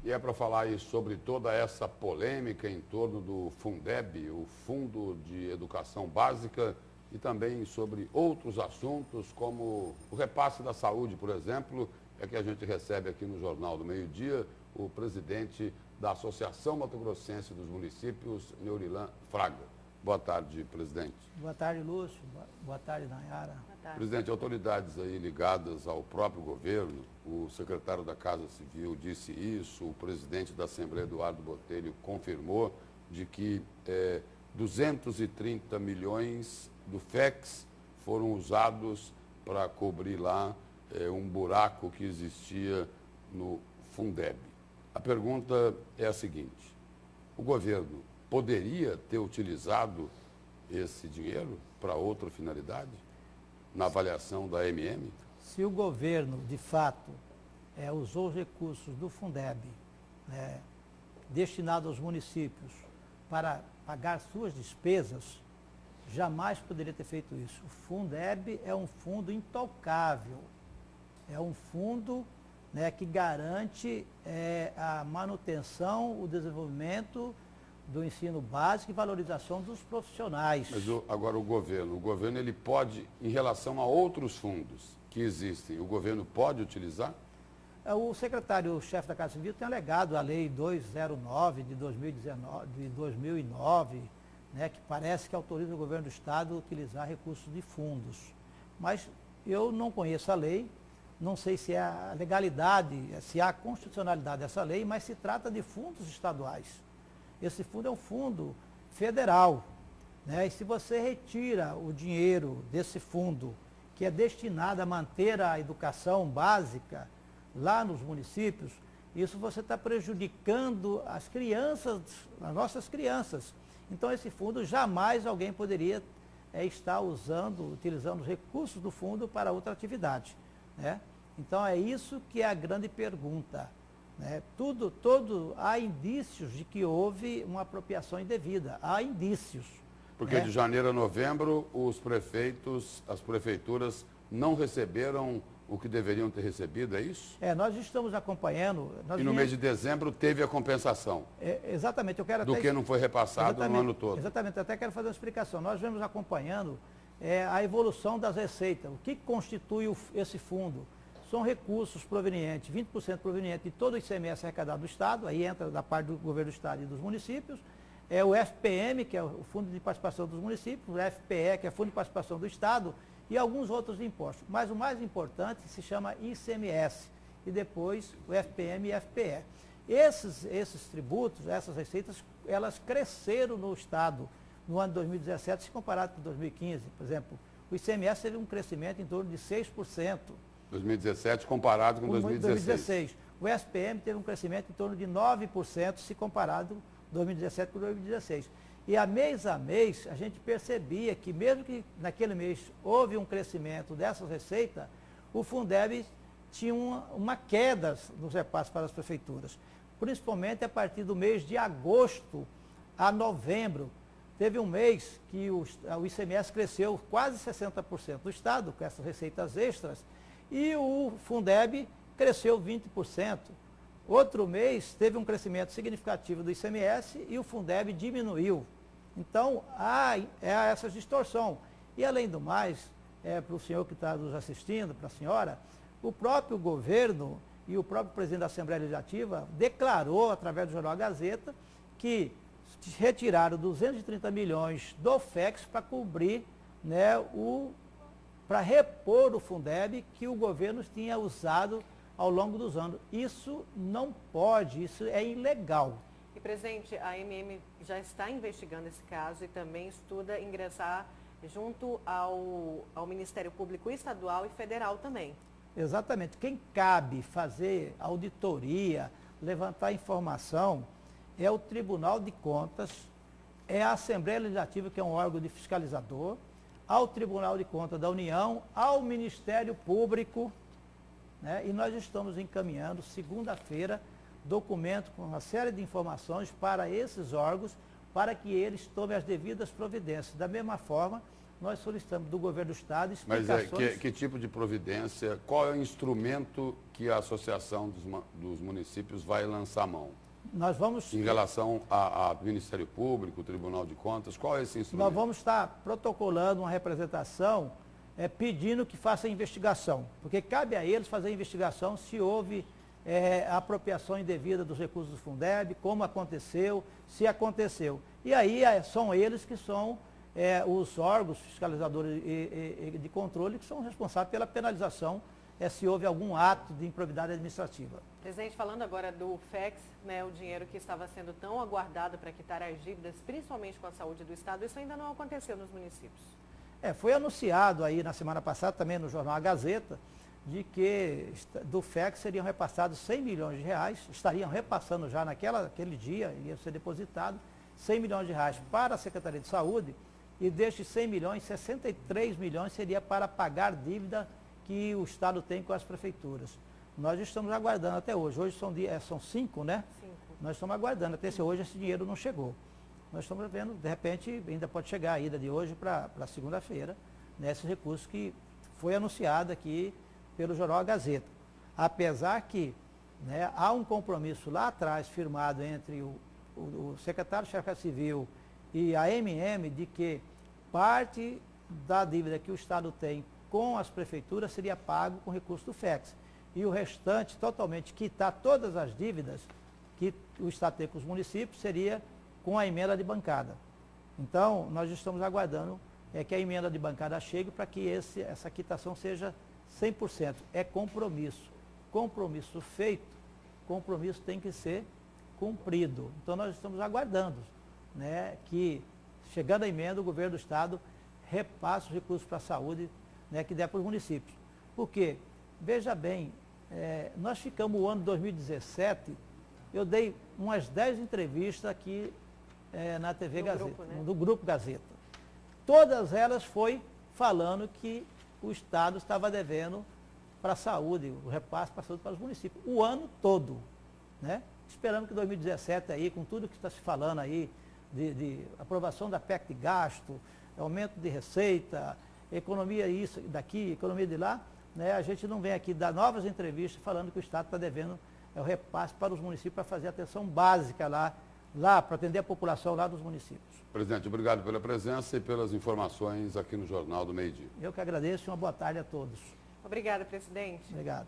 E é para falar aí sobre toda essa polêmica em torno do Fundeb, o Fundo de Educação Básica, e também sobre outros assuntos, como o repasse da saúde, por exemplo, é que a gente recebe aqui no Jornal do Meio-Dia o presidente da Associação Mato Grossense dos Municípios, Neurilan Fraga. Boa tarde, presidente. Boa tarde, Lúcio. Boa tarde, Nayara. Boa tarde. Presidente, autoridades aí ligadas ao próprio governo, o secretário da Casa Civil disse isso, o presidente da Assembleia, Eduardo Botelho, confirmou de que 230 milhões do FEX foram usados para cobrir lá um buraco que existia no Fundeb. A pergunta é a seguinte: o governo poderia ter utilizado esse dinheiro para outra finalidade, na avaliação da AMM? Se o governo, de fato, usou os recursos do Fundeb, destinados aos municípios, para pagar suas despesas, jamais poderia ter feito isso. O Fundeb é um fundo intocável, é um fundo que garante a manutenção, o desenvolvimento do ensino básico e valorização dos profissionais. Mas agora o governo ele pode, em relação a outros fundos que existem, o governo pode utilizar? O secretário-chefe da Casa Civil tem alegado a Lei 209 de 2009, que parece que autoriza o governo do Estado a utilizar recursos de fundos. Mas eu não conheço a lei, não sei se é a legalidade, se há a constitucionalidade dessa lei, mas se trata de fundos estaduais. Esse fundo é um fundo federal, e se você retira o dinheiro desse fundo, que é destinado a manter a educação básica lá nos municípios, isso você está prejudicando as crianças, as nossas crianças. Então esse fundo jamais alguém poderia estar utilizando os recursos do fundo para outra atividade. Então é isso que é a grande pergunta. Há indícios de que houve uma apropriação indevida, há indícios. Porque de janeiro a novembro as prefeituras não receberam o que deveriam ter recebido, é isso? Nós estamos acompanhando... E no mês de dezembro teve a compensação. Exatamente, eu quero do que não foi repassado no ano todo. Exatamente, até quero fazer uma explicação. Nós vemos acompanhando a evolução das receitas, o que constitui esse fundo. São recursos provenientes, 20% provenientes de todo o ICMS arrecadado do Estado, aí entra da parte do governo do Estado e dos municípios, o FPM, que é o Fundo de Participação dos Municípios, o FPE, que é o Fundo de Participação do Estado, e alguns outros impostos. Mas o mais importante se chama ICMS, e depois o FPM e FPE. Esses tributos, essas receitas, elas cresceram no Estado no ano de 2017, se comparado com 2015. Por exemplo, o ICMS teve um crescimento em torno de 6%. 2017 comparado com 2016. O SPM teve um crescimento em torno de 9% se comparado 2017 com 2016. E a mês, a gente percebia que mesmo que naquele mês houve um crescimento dessas receitas, o Fundeb tinha uma queda nos repasses para as prefeituras. Principalmente a partir do mês de agosto a novembro. Teve um mês que o ICMS cresceu quase 60% do Estado, com essas receitas extras, e o Fundeb cresceu 20%. Outro mês teve um crescimento significativo do ICMS e o Fundeb diminuiu. Então, há essa distorção. E, além do mais, para o senhor que está nos assistindo, para a senhora, o próprio governo e o próprio presidente da Assembleia Legislativa declarou, através do jornal Gazeta, que retiraram 230 milhões do FEX para cobrir para repor o Fundeb que o governo tinha usado ao longo dos anos. Isso não pode, isso é ilegal. E, presidente, a AMM já está investigando esse caso e também estuda ingressar junto ao Ministério Público Estadual e Federal também. Exatamente. Quem cabe fazer auditoria, levantar informação, é o Tribunal de Contas, é a Assembleia Legislativa, que é um órgão de fiscalizador, ao Tribunal de Contas da União, ao Ministério Público, e nós estamos encaminhando, segunda-feira, documento com uma série de informações para esses órgãos, para que eles tomem as devidas providências. Da mesma forma, nós solicitamos do governo do Estado Mas explicações. que tipo de providência, qual é o instrumento que a Associação dos Municípios vai lançar mão? Nós vamos, Em relação ao Ministério Público, Tribunal de Contas, qual é esse instrumento? nós vamos estar protocolando uma representação pedindo que faça investigação, porque cabe a eles fazer a investigação se houve apropriação indevida dos recursos do Fundeb, como aconteceu, se aconteceu. E aí são eles que são os órgãos fiscalizadores e de controle que são responsáveis pela penalização se houve algum ato de improbidade administrativa. Presidente, falando agora do FEX, né, o dinheiro que estava sendo tão aguardado para quitar as dívidas, principalmente com a saúde do Estado, isso ainda não aconteceu nos municípios. Foi anunciado aí na semana passada, também no jornal A Gazeta, de que do FEX seriam repassados 100 milhões de reais, estariam repassando já naquele dia, ia ser depositado 100 milhões de reais para a Secretaria de Saúde, e destes 100 milhões, 63 milhões seria para pagar dívida que o Estado tem com as prefeituras. Nós estamos aguardando até hoje. Hoje são 5, né? 5. Nós estamos aguardando. Até hoje esse dinheiro não chegou. Nós estamos vendo, de repente, ainda pode chegar a ida de hoje para segunda-feira, né, esse recurso que foi anunciado aqui pelo jornal A Gazeta. Apesar que, né, há um compromisso lá atrás firmado entre o secretário-chefe da Civil e a MM de que parte da dívida que o Estado tem com as prefeituras seria pago com recurso do FEX. E o restante, totalmente quitar todas as dívidas que o Estado tem com os municípios, seria com a emenda de bancada. Então, nós estamos aguardando que a emenda de bancada chegue para que essa quitação seja 100%. É compromisso. Compromisso feito, compromisso tem que ser cumprido. Então, nós estamos aguardando, né, que, chegando a emenda, o governo do Estado repasse os recursos para a saúde, né, que der para os municípios. Porque, veja bem, nós ficamos o ano 2017, eu dei umas 10 entrevistas aqui na TV Gazeta, grupo, né? do Grupo Gazeta. Todas elas foi falando que o Estado estava devendo para a saúde, o repasse para a saúde para os municípios, o ano todo, né? Esperando que 2017 aí, com tudo que está se falando aí, de aprovação da PEC de gasto, aumento de receita, economia isso daqui, economia de lá, né, a gente não vem aqui dar novas entrevistas falando que o Estado está devendo o repasse para os municípios para fazer atenção básica lá para atender a população lá dos municípios. Presidente, obrigado pela presença e pelas informações aqui no Jornal do Meio Dia. Eu que agradeço e uma boa tarde a todos. Obrigada, presidente. Obrigado.